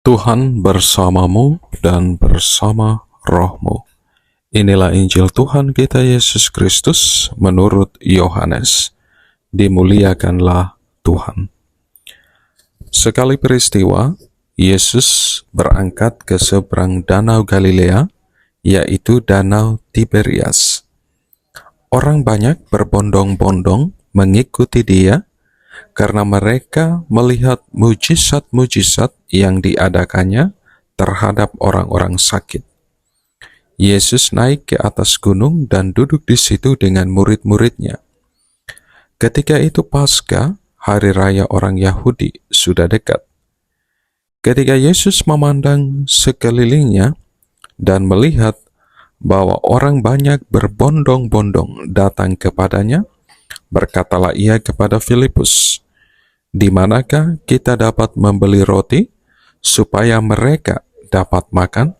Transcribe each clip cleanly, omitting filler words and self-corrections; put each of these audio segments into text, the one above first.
Tuhan bersamamu dan bersama rohmu. Inilah Injil Tuhan kita Yesus Kristus menurut Yohanes. Dimuliakanlah Tuhan. Sekali peristiwa, Yesus berangkat ke seberang Danau Galilea, yaitu Danau Tiberias. Orang banyak berbondong-bondong mengikuti dia, karena mereka melihat mujizat-mujizat yang diadakannya terhadap orang-orang sakit. Yesus naik ke atas gunung dan duduk di situ dengan murid-muridnya. Ketika itu Paskah, hari raya orang Yahudi, sudah dekat. Ketika Yesus memandang sekelilingnya dan melihat bahwa orang banyak berbondong-bondong datang kepadanya, berkatalah ia kepada Filipus, "Di manakah kita dapat membeli roti supaya mereka dapat makan?"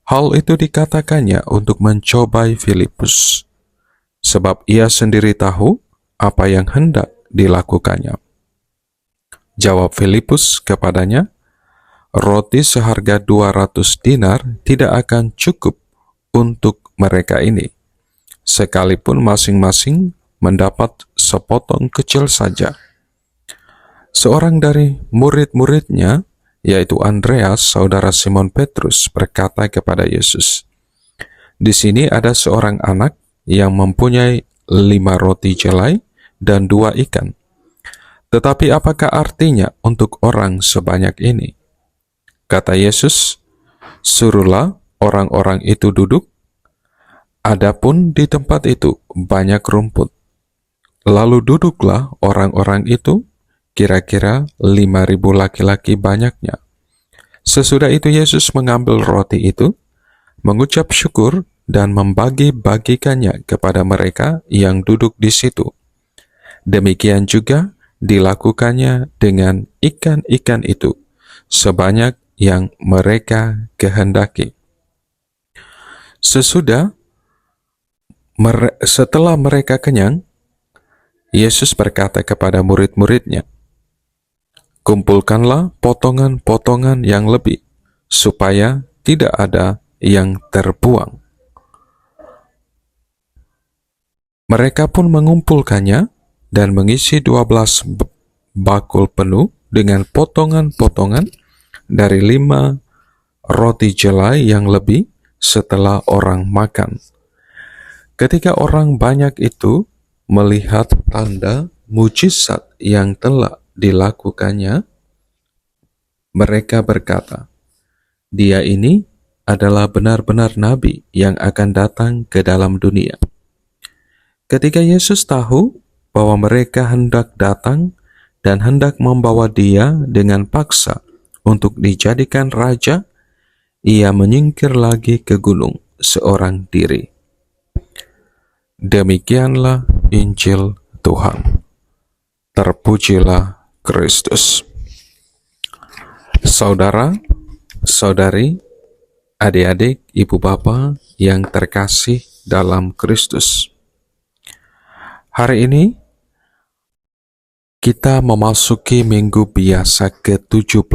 Hal itu dikatakannya untuk mencobai Filipus, sebab ia sendiri tahu apa yang hendak dilakukannya. Jawab Filipus kepadanya, "Roti seharga 200 dinar tidak akan cukup untuk mereka ini, sekalipun masing-masing mendapat sepotong kecil saja." Seorang dari murid-muridnya, yaitu Andreas, saudara Simon Petrus, berkata kepada Yesus, "Di sini ada seorang anak yang mempunyai 5 roti jelai dan 2 ikan. Tetapi apakah artinya untuk orang sebanyak ini?" Kata Yesus, "Suruhlah orang-orang itu duduk. Adapun di tempat itu banyak rumput." Lalu duduklah orang-orang itu, kira-kira 5.000 laki-laki banyaknya. Sesudah itu Yesus mengambil roti itu, mengucap syukur dan membagi-bagikannya kepada mereka yang duduk di situ. Demikian juga dilakukannya dengan ikan-ikan itu, sebanyak yang mereka kehendaki. Setelah mereka kenyang, Yesus berkata kepada murid-muridnya, "Kumpulkanlah potongan-potongan yang lebih, supaya tidak ada yang terbuang." Mereka pun mengumpulkannya dan mengisi 12 bakul penuh dengan potongan-potongan dari 5 roti jelai yang lebih setelah orang makan. Ketika orang banyak itu melihat tanda mujizat yang telah dilakukannya, mereka berkata, "Dia ini adalah benar-benar nabi yang akan datang ke dalam dunia." Ketika Yesus tahu bahwa mereka hendak datang dan hendak membawa dia dengan paksa untuk dijadikan raja, ia menyingkir lagi ke gunung seorang diri. Demikianlah Injil Tuhan. Terpujilah Kristus. Saudara, saudari, adik-adik, ibu bapa yang terkasih dalam Kristus. Hari ini kita memasuki minggu biasa ke-17.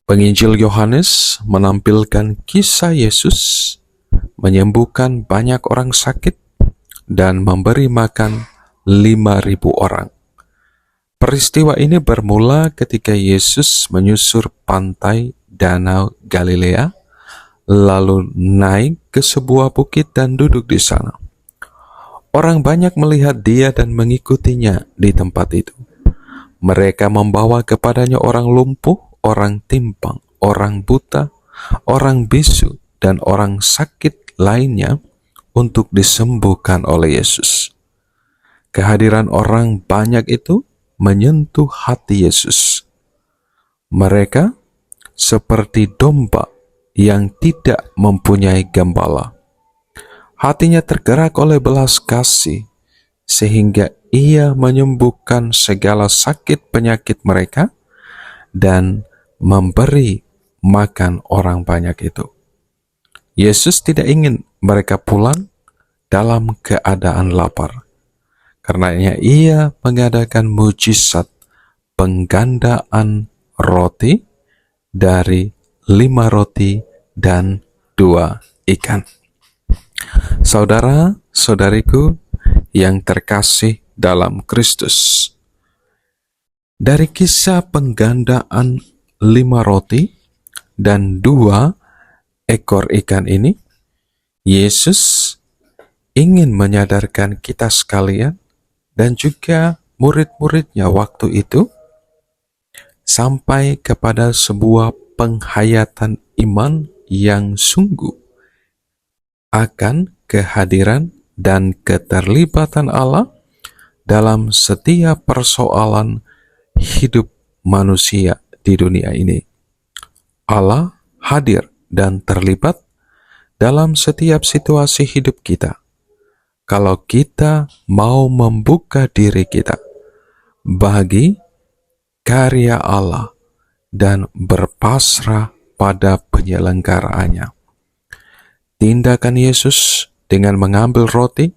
Penginjil Yohanes menampilkan kisah Yesus menyembuhkan banyak orang sakit dan memberi makan 5.000 orang. Peristiwa ini bermula ketika Yesus menyusur pantai Danau Galilea, lalu naik ke sebuah bukit dan duduk di sana. Orang banyak melihat dia dan mengikutinya di tempat itu. Mereka membawa kepadanya orang lumpuh, orang timpang, orang buta, orang bisu, dan orang sakit lainnya untuk disembuhkan oleh Yesus. Kehadiran orang banyak itu menyentuh hati Yesus. Mereka seperti domba yang tidak mempunyai gembala. Hatinya tergerak oleh belas kasih, sehingga ia menyembuhkan segala sakit penyakit mereka dan memberi makan orang banyak itu. Yesus tidak ingin mereka pulang dalam keadaan lapar. Karenanya ia mengadakan mujizat penggandaan roti dari 5 roti dan 2 ikan. Saudara-saudariku yang terkasih dalam Kristus, dari kisah penggandaan 5 roti dan 2 ekor ikan ini, Yesus ingin menyadarkan kita sekalian dan juga murid-muridnya waktu itu sampai kepada sebuah penghayatan iman yang sungguh akan kehadiran dan keterlibatan Allah dalam setiap persoalan hidup manusia di dunia ini. Allah hadir dan terlibat dalam setiap situasi hidup kita. Kalau kita mau membuka diri kita bagi karya Allah dan berpasrah pada penyelenggaraannya. Tindakan Yesus dengan mengambil roti,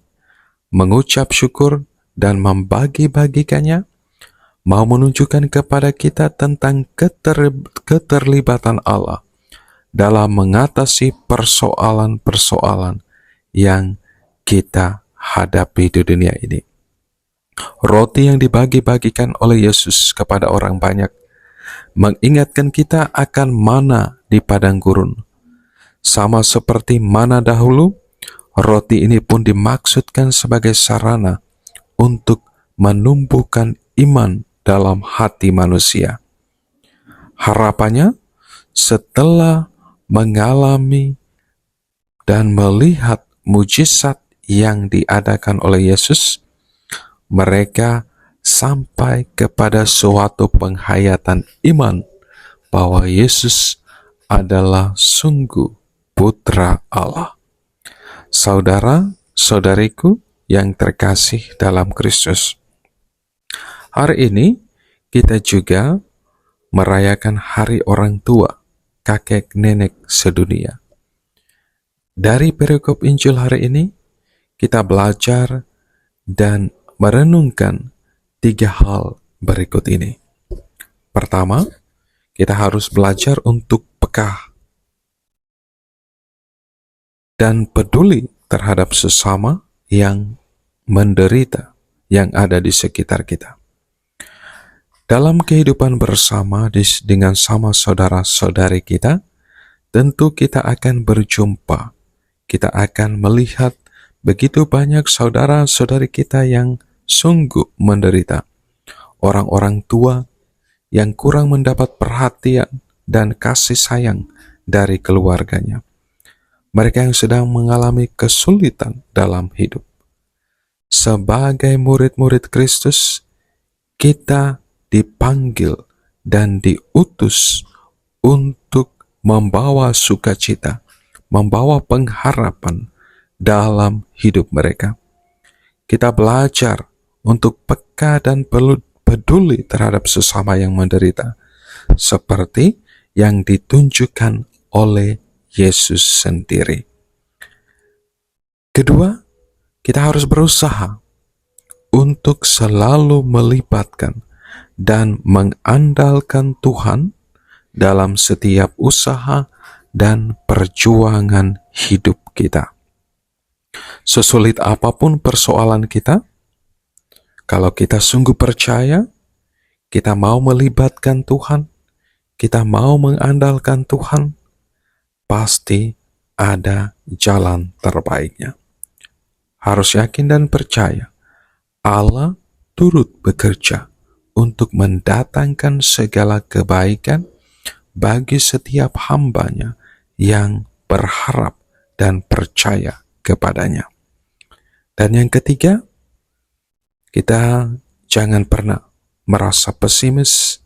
mengucap syukur, dan membagi-bagikannya mau menunjukkan kepada kita tentang keterlibatan Allah dalam mengatasi persoalan-persoalan yang kita hadapi di dunia ini. Roti yang dibagi-bagikan oleh Yesus kepada orang banyak mengingatkan kita akan mana di padang gurun. Sama seperti mana dahulu, roti ini pun dimaksudkan sebagai sarana untuk menumbuhkan iman dalam hati manusia. Harapannya, setelah mengalami dan melihat mujizat yang diadakan oleh Yesus, mereka sampai kepada suatu penghayatan iman bahwa Yesus adalah sungguh Putra Allah. Saudara-saudariku yang terkasih dalam Kristus, hari ini kita juga merayakan Hari Orang Tua, kakek nenek sedunia. Dari perikop Injil hari ini, kita belajar dan merenungkan 3 hal berikut ini. Pertama, kita harus belajar untuk peka dan peduli terhadap sesama yang menderita yang ada di sekitar kita. Dalam kehidupan bersama dengan sama saudara-saudari kita, tentu kita akan berjumpa. Kita akan melihat begitu banyak saudara-saudari kita yang sungguh menderita. Orang-orang tua yang kurang mendapat perhatian dan kasih sayang dari keluarganya. Mereka yang sedang mengalami kesulitan dalam hidup. Sebagai murid-murid Kristus, kita dipanggil dan diutus untuk membawa sukacita, membawa pengharapan dalam hidup mereka. Kita belajar untuk peka dan peduli terhadap sesama yang menderita, seperti yang ditunjukkan oleh Yesus sendiri. Kedua, kita harus berusaha untuk selalu melibatkan dan mengandalkan Tuhan dalam setiap usaha dan perjuangan hidup kita. Sesulit apapun persoalan kita, kalau kita sungguh percaya, kita mau melibatkan Tuhan, kita mau mengandalkan Tuhan, pasti ada jalan terbaiknya. Harus yakin dan percaya, Allah turut bekerja untuk mendatangkan segala kebaikan bagi setiap hamba-Nya yang berharap dan percaya kepadanya. Dan yang ketiga, kita jangan pernah merasa pesimis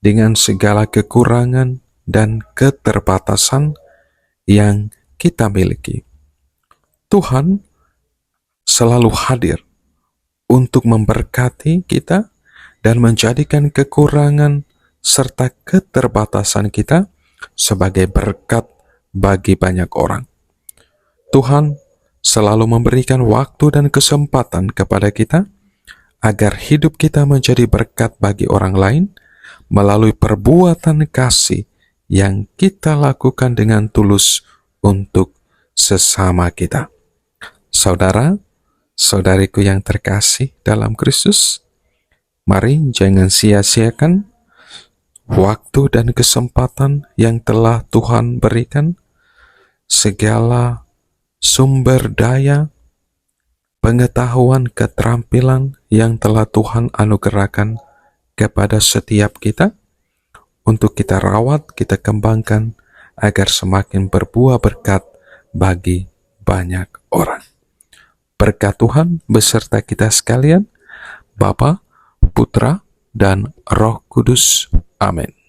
dengan segala kekurangan dan keterbatasan yang kita miliki. Tuhan selalu hadir untuk memberkati kita dan menjadikan kekurangan serta keterbatasan kita sebagai berkat bagi banyak orang. Tuhan selalu memberikan waktu dan kesempatan kepada kita agar hidup kita menjadi berkat bagi orang lain melalui perbuatan kasih yang kita lakukan dengan tulus untuk sesama kita. Saudara, saudariku yang terkasih dalam Kristus, mari jangan sia-siakan waktu dan kesempatan yang telah Tuhan berikan, segala sumber daya, pengetahuan, keterampilan yang telah Tuhan anugerahkan kepada setiap kita, untuk kita rawat, kita kembangkan, agar semakin berbuah berkat bagi banyak orang. Berkat Tuhan beserta kita sekalian, Bapa, Putra, dan Roh Kudus. Amin.